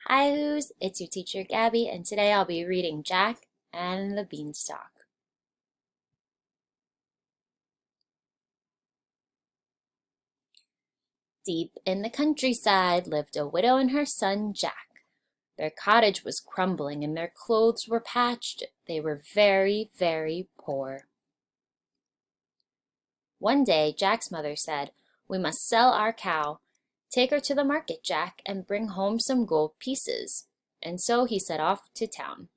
Hi Who's, it's your teacher Gabby, and today I'll be reading Jack and the Beanstalk. Deep in the countryside lived a widow and her son Jack. Their cottage was crumbling and their clothes were patched. They were very, very poor. One day Jack's mother said, "We must sell our cow. Take her to the market, Jack, and bring home some gold pieces." And so he set off to town.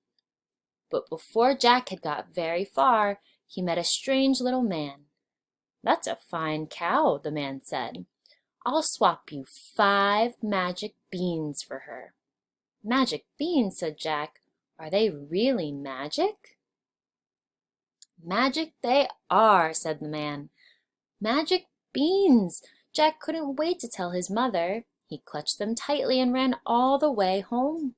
But before Jack had got very far, he met a strange little man. "That's a fine cow," the man said. "I'll swap you 5 magic beans for her." "Magic beans," said Jack. "Are they really magic?" "Magic they are," said the man. Magic beans! Jack couldn't wait to tell his mother. He clutched them tightly and ran all the way home.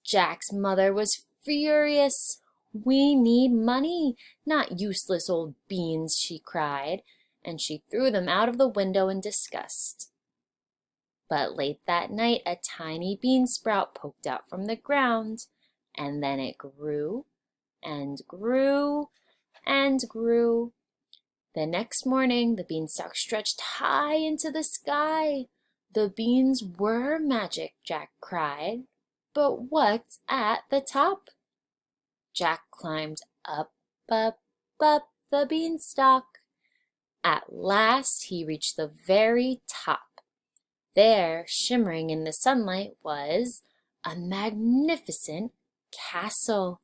Jack's mother was furious. "We need money, not useless old beans," she cried, and she threw them out of the window in disgust. But late that night a tiny bean sprout poked out from the ground, and then it grew and grew and grew. The next morning the beanstalk stretched high into the sky. The beans were magic, Jack cried. But what's at the top? Jack climbed up, up, up the beanstalk. At last he reached the very top. There, shimmering in the sunlight, was a magnificent castle.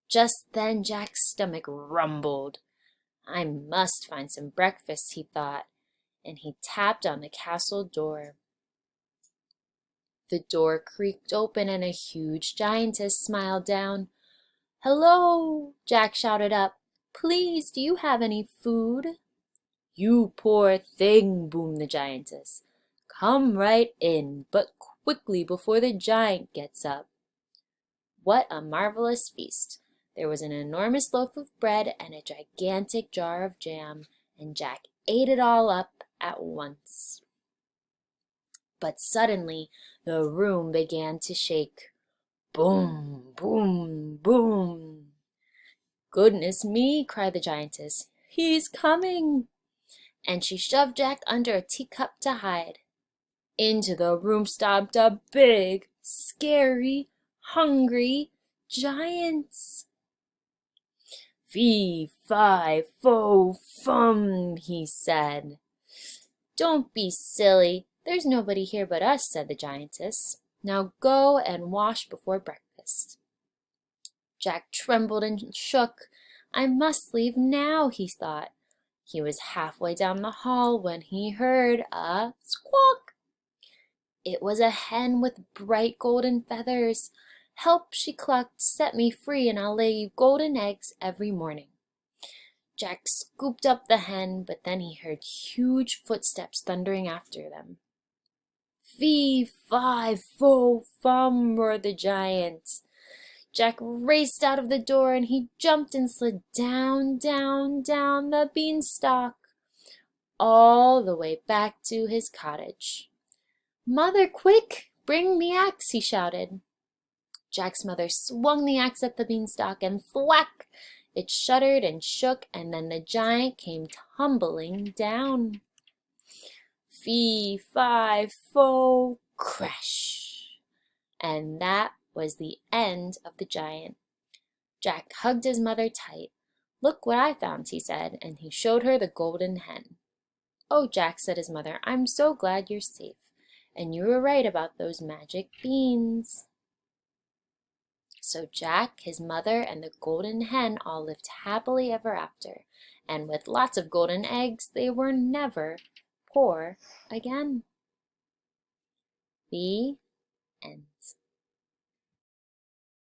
Just then Jack's stomach rumbled. "I must find some breakfast," he thought, and he tapped on the castle door. The door creaked open and a huge giantess smiled down. "Hello!" Jack shouted up. "Please, do you have any food?" "You poor thing," boomed the giantess. "Come right in, but quickly before the giant gets up." What a marvelous feast! There was an enormous loaf of bread and a gigantic jar of jam, and Jack ate it all up at once. But suddenly the room began to shake. Boom, boom, boom. "Goodness me!" cried the giantess. "He's coming!" And she shoved Jack under a teacup to hide. Into the room stomped a big, scary, hungry giant. "Fee, fi, fo, fum," he said. "Don't be silly. There's nobody here but us," said the giantess. "Now go and wash before breakfast." Jack trembled and shook. "I must leave now," he thought. He was halfway down the hall when he heard a squawk. It was a hen with bright golden feathers. "Help," she clucked. "Set me free and I'll lay you golden eggs every morning." Jack scooped up the hen, but then he heard huge footsteps thundering after them. "Fee, fi, fo, fum," roared the giant. Jack raced out of the door and he jumped and slid down, down, down the beanstalk, all the way back to his cottage. "Mother, quick, bring the axe," he shouted. Jack's mother swung the axe at the beanstalk and thwack! It shuddered and shook, and then the giant came tumbling down. Fee, fi, fo, crash! And that was the end of the giant. Jack hugged his mother tight. "Look what I found," he said, and he showed her the golden hen. "Oh, Jack," said his mother, "I'm so glad you're safe, and you were right about those magic beans." So Jack, his mother, and the golden hen all lived happily ever after, and with lots of golden eggs, they were never poor again. The end.